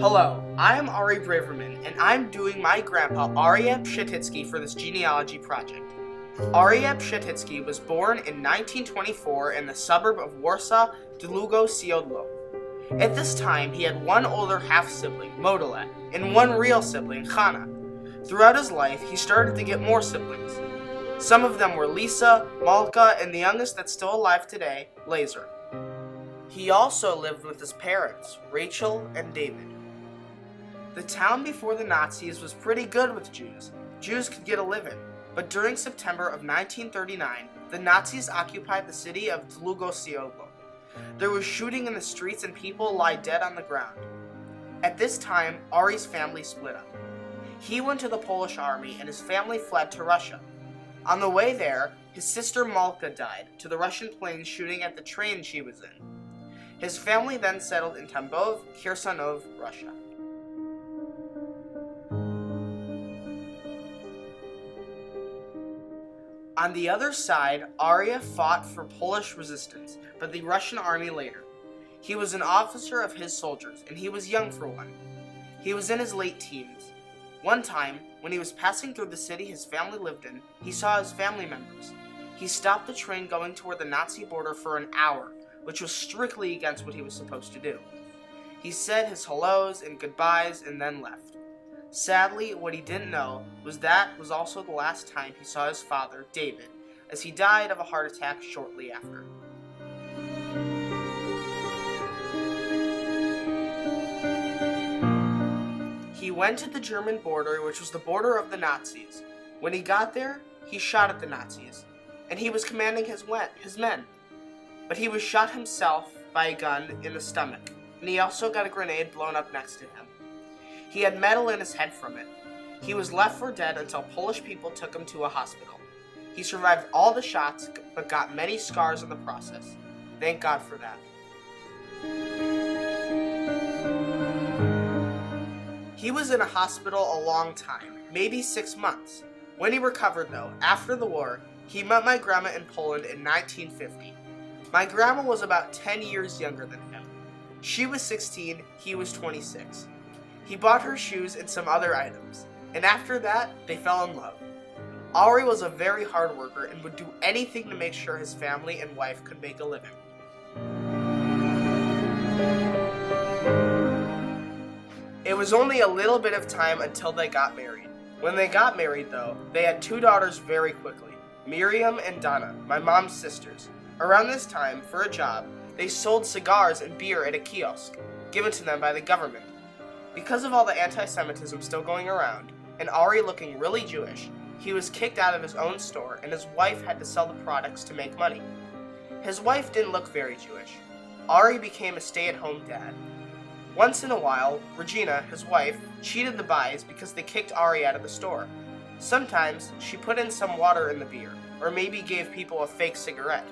Hello, I am Arie Braverman, and I'm doing my grandpa Arie Pshetizky for this genealogy project. Arie Pshetizky was born in 1924 in the suburb of Warsaw, Długo Siodło. At this time, he had one older half-sibling, Modelet, and one real sibling, Hanna. Throughout his life, he started to get more siblings. Some of them were Lisa, Malka, and the youngest that's still alive today, Laser. He also lived with his parents, Rachel and David. The town before the Nazis was pretty good with Jews. Jews could get a living. But during September of 1939, the Nazis occupied the city of Długo Siodło. There was shooting in the streets and people lie dead on the ground. At this time, Arie's family split up. He went to the Polish army and his family fled to Russia. On the way there, his sister Malka died to the Russian planes shooting at the train she was in. His family then settled in Tambov, Kherson, Russia. On the other side, Arie fought for Polish resistance, but the Russian army later. He was an officer of his soldiers, and he was young for one. He was in his late teens. One time, when he was passing through the city his family lived in, he saw his family members. He stopped the train going toward the Nazi border for an hour, which was strictly against what he was supposed to do. He said his hellos and goodbyes and then left. Sadly, what he didn't know was that was also the last time he saw his father, David, as he died of a heart attack shortly after. He went to the German border, which was the border of the Nazis. When he got there, he shot at the Nazis, and he was commanding his men. But he was shot himself by a gun in the stomach, and he also got a grenade blown up next to him. He had metal in his head from it. He was left for dead until Polish people took him to a hospital. He survived all the shots, but got many scars in the process. Thank God for that. He was in a hospital a long time, maybe 6 months. When he recovered, though, after the war, he met my grandma in Poland in 1950. My grandma was about 10 years younger than him. She was 16, he was 26. He bought her shoes and some other items, and after that, they fell in love. Arie was a very hard worker and would do anything to make sure his family and wife could make a living. It was only a little bit of time until they got married. When they got married, though, they had 2 daughters very quickly, Miriam and Donna, my mom's sisters. Around this time, for a job, they sold cigars and beer at a kiosk, given to them by the government. Because of all the anti-Semitism still going around, and Arie looking really Jewish, he was kicked out of his own store and his wife had to sell the products to make money. His wife didn't look very Jewish. Arie became a stay-at-home dad. Once in a while, Regina, his wife, cheated the buys because they kicked Arie out of the store. Sometimes, she put in some water in the beer, or maybe gave people a fake cigarette.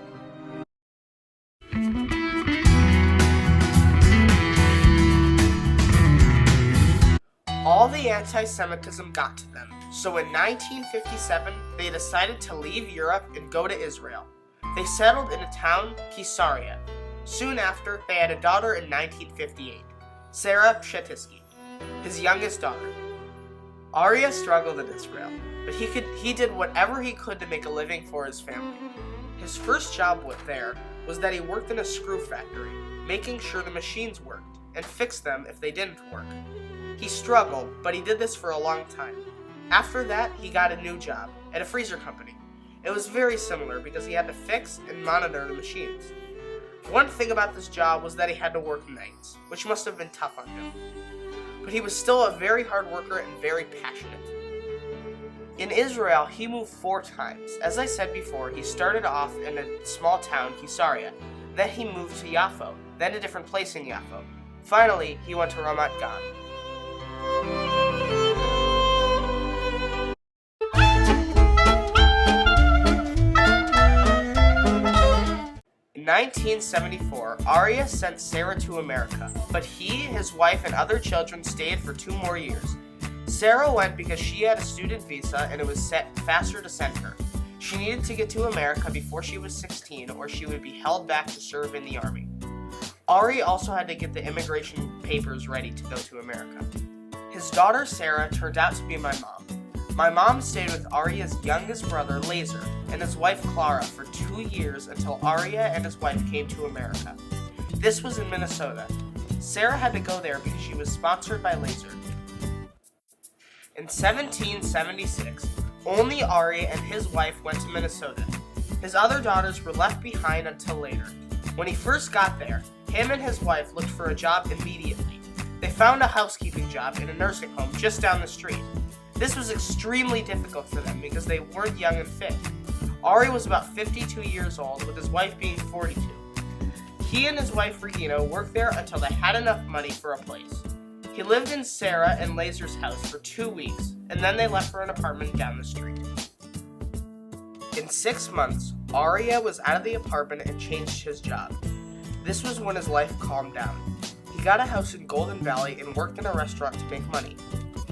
All the anti-Semitism got to them, so in 1957, they decided to leave Europe and go to Israel. They settled in a town, Caesarea. Soon after, they had a daughter in 1958, Arie Pshetizky, his youngest daughter. Arie struggled in Israel, but he did whatever he could to make a living for his family. His first job there was that he worked in a screw factory, making sure the machines worked, and fixed them if they didn't work. He struggled, but he did this for a long time. After that, he got a new job at a freezer company. It was very similar because he had to fix and monitor the machines. One thing about this job was that he had to work nights, which must have been tough on him. But he was still a very hard worker and very passionate. In Israel, he moved 4 times. As I said before, he started off in a small town, Caesarea. Then he moved to Yaffo, then a different place in Yaffo. Finally, he went to Ramat Gan. In 1974, Arie sent Sarah to America, but he, his wife, and other children stayed for 2 more years. Sarah went because she had a student visa and it was faster to send her. She needed to get to America before she was 16 or she would be held back to serve in the army. Arie also had to get the immigration papers ready to go to America. His daughter Sarah turned out to be my mom. My mom stayed with Arie's youngest brother Laser and his wife Clara for 2 years until Arie and his wife came to America. This was in Minnesota. Sarah had to go there because she was sponsored by Laser. In 1776, only Arie and his wife went to Minnesota. His other daughters were left behind until later. When he first got there, him and his wife looked for a job immediately. They found a housekeeping job in a nursing home just down the street. This was extremely difficult for them because they weren't young and fit. Arie was about 52 years old, with his wife being 42. He and his wife Regina worked there until they had enough money for a place. He lived in Sarah and Laser's house for 2 weeks, and then they left for an apartment down the street. In 6 months, Arie was out of the apartment and changed his job. This was when his life calmed down. He got a house in Golden Valley and worked in a restaurant to make money.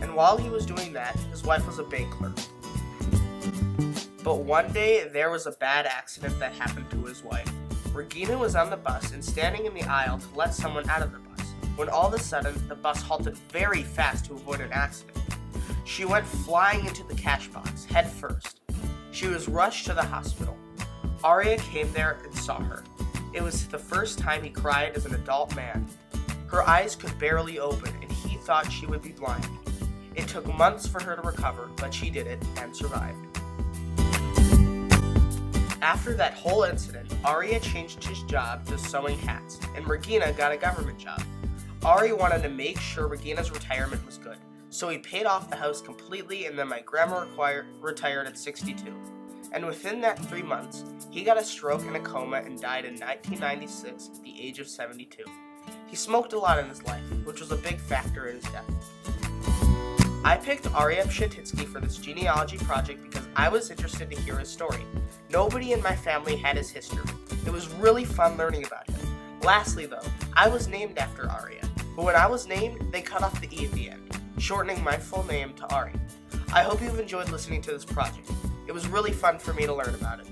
And while he was doing that, his wife was a bank clerk. But one day, there was a bad accident that happened to his wife. Regina was on the bus and standing in the aisle to let someone out of the bus, when all of a sudden, the bus halted very fast to avoid an accident. She went flying into the cash box, head first. She was rushed to the hospital. Arie came there and saw her. It was the first time he cried as an adult man. Her eyes could barely open, and he thought she would be blind. It took months for her to recover, but she did it and survived. After that whole incident, Arie changed his job to sewing hats, and Regina got a government job. Arie wanted to make sure Regina's retirement was good, so he paid off the house completely, and then my grandma retired at 62. And within that 3 months, he got a stroke and a coma and died in 1996 at the age of 72. He smoked a lot in his life, which was a big factor in his death. I picked Arie Pshetizky for this genealogy project because I was interested to hear his story. Nobody in my family had his history. It was really fun learning about him. Lastly though, I was named after Arie, but when I was named, they cut off the E at the end, shortening my full name to Arie. I hope you've enjoyed listening to this project. It was really fun for me to learn about it.